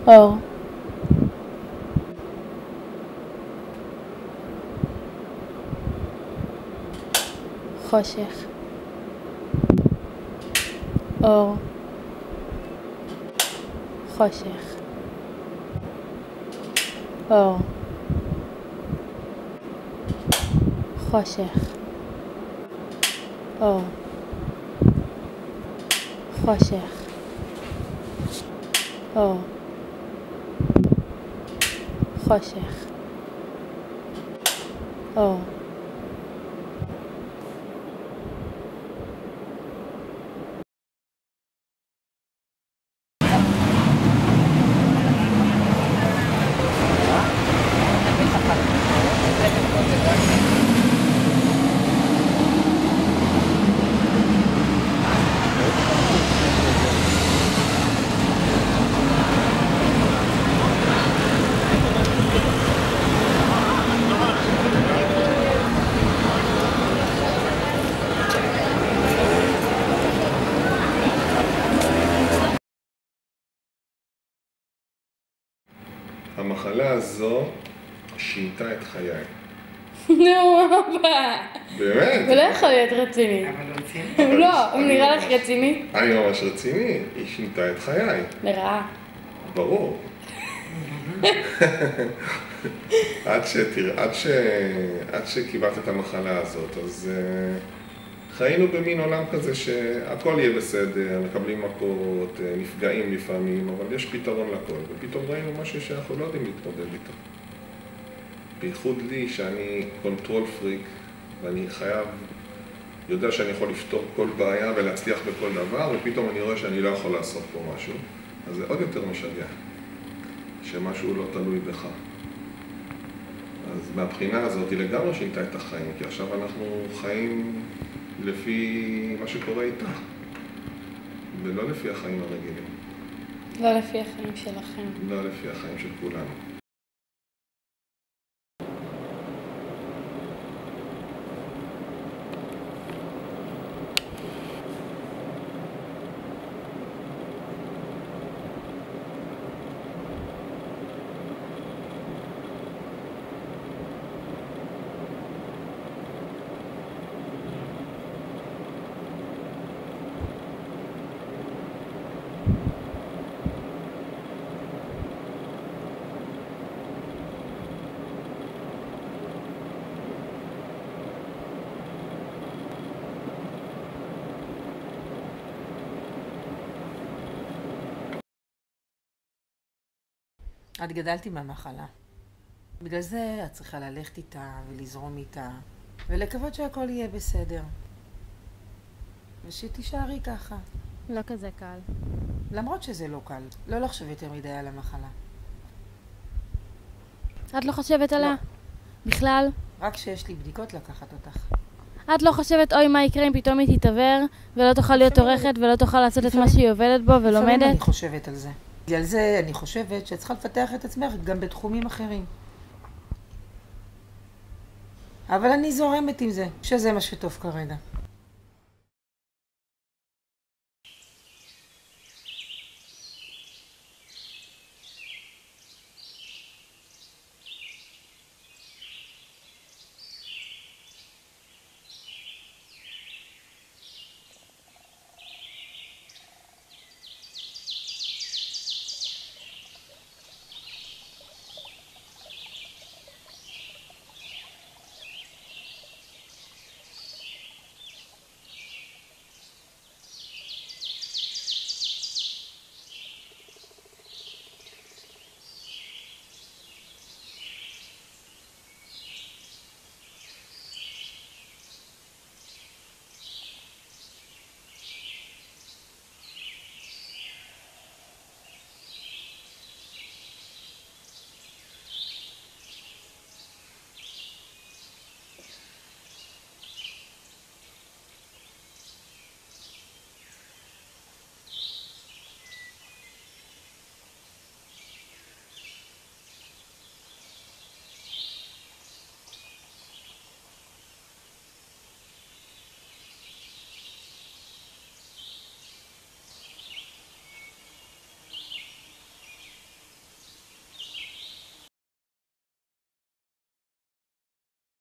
אור, חושך, אור, חושך, אור, חושך, אור, חושך, אור, חושך, אור. המחלה הזו שינתה את חיי. נו, אבא. באמת? הוא לא יכול להיות רציני. אבל הוא ציני. לא, הוא נראה לך רציני? אני ממש רציני, היא שינתה את חיי. לרעה. ברור. עד שקיבלת את המחלה הזאת, אז חיינו במין עולם כזה שהכל יהיה בסדר, מקבלים מכות, נפגעים לפעמים, אבל יש פתרון לכל, ופתאום ראינו משהו שאנחנו לא יודעים להתמודד איתו. בייחוד לי שאני קונטרול פריק, ואני יודע שאני יכול לפתור כל בעיה ולהצליח בכל דבר, ופתאום אני רואה שאני לא יכול לעשות פה משהו, אז זה עוד יותר משגע, שמשהו לא תלוי בך. אז מהבחינה הזאת היא לגמרי שינתה את החיים, כי עכשיו אנחנו חיים לפי מה שקורה איתך, ולא לפי החיים הרגילים. לא לפי החיים שלכם. לא לפי החיים של כולנו. את גדלת עם המחלה. בגלל זה את צריכה ללכת איתה ולזרום איתה, ולקוות שהכל יהיה בסדר. ושתישארי ככה. לא כזה קל. למרות שזה לא קל, לא לחשוב יותר מדי על המחלה. את לא חושבת עליה? בכלל? רק שיש לי בדיקות לקחת אותך. את לא חושבת אוי מה יקרה אם פתאום היא תתעבר ולא תוכל להיות עורכת ולא תוכל לעשות את מה שהיא עובדת בו לפעמים ולומדת? אני חושבת על זה. בגלל זה אני חושבת שאת צריכה לפתח את עצמך גם בתחומים אחרים. אבל אני זורמת עם זה, שזה מה שטוב כרגע.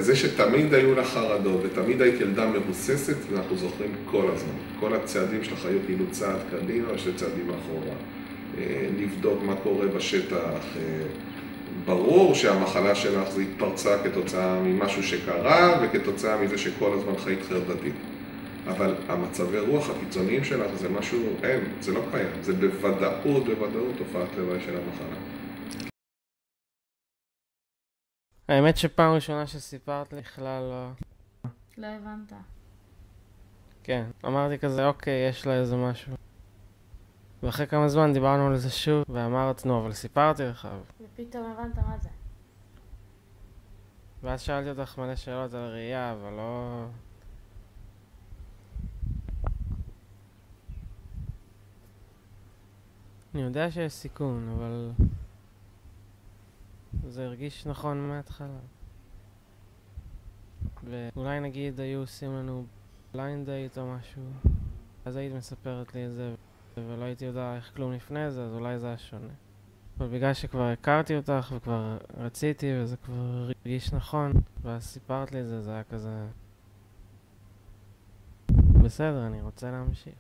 זה שתמיד היו לה חרדות ותמיד היית ילדה מבוססת, אנחנו זוכרים כל הזמן. כל הצעדים שלך היו כאילו צעד קדימה ושתי צעדים אחורה. לבדוק מה קורה בשטח. ברור שהמחלה שלך זה התפרצה כתוצאה ממשהו שקרה וכתוצאה מזה שכל הזמן חיית חרדתית. אבל המצבי רוח הקיצוניים שלך זה משהו, זה לא קיים. זה בוודאות תופעת לוואי של המחלה. האמת שפעם ראשונה שסיפרת לי בכלל לא הבנת. כן, אמרתי כזה, אוקיי, יש לה איזה משהו. ואחרי כמה זמן דיברנו על זה שוב, ואמרת, נו, אבל סיפרתי לך. ופתאום הבנת מה זה. ואז שאלתי אותך מלא שאלות על ראייה, אבל לא... אני יודע שיש סיכון, אבל... זה הרגיש נכון מההתחלה. ואולי נגיד היו עושים לנו בליינד דייט או משהו, אז היית מספרת לי את זה, ולא הייתי יודע איך כלום לפני זה, אז אולי זה היה שונה. אבל בגלל שכבר הכרתי אותך וכבר רציתי וזה כבר הרגיש נכון, ואז סיפרת לי את זה, זה היה כזה... בסדר, אני רוצה להמשיך.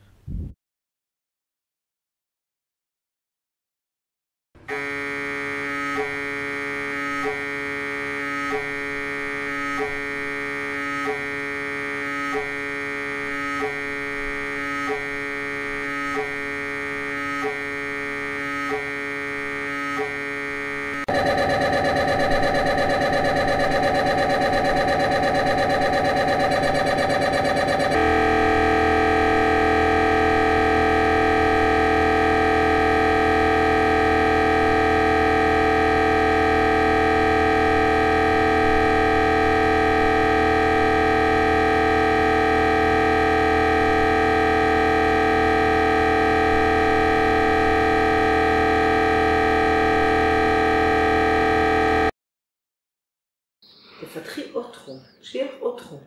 תפתחי עוד תחום, שיהיה לך עוד תחום,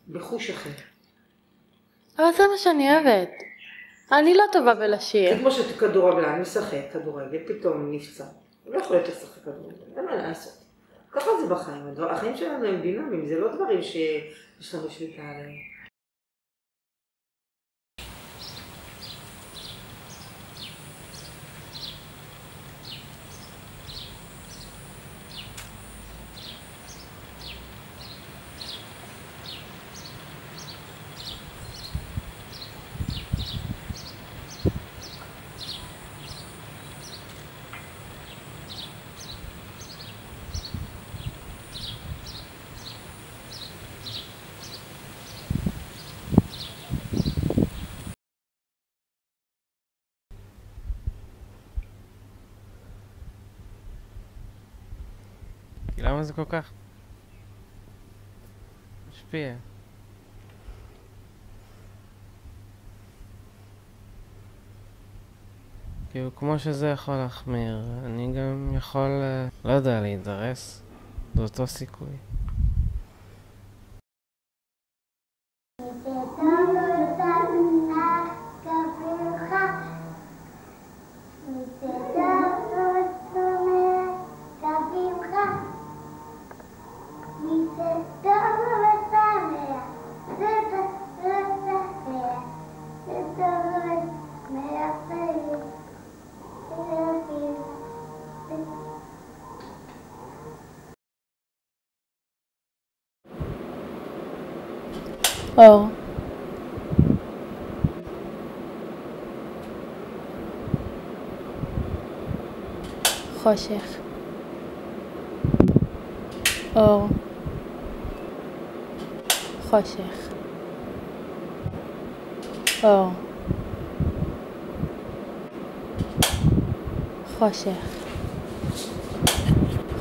בחוש אחר. אבל זה מה שאני אוהבת. אני לא טובה בלשיר. זה כמו שכדורגלן משחק כדורגל, פתאום נפצע. הוא לא יכול יותר לשחק כדורגל, אין מה לעשות. ככה זה בחיים, החיים שלנו הם דינמיים, זה לא דברים שיש לנו שליטה עליהם. למה זה כל כך משפיע? כאילו כמו שזה יכול להחמיר, אני גם יכול, לא יודע, להידרס. זה אותו סיכוי. אור. חושך. אור. חושך. אור. חושך.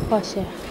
חושך.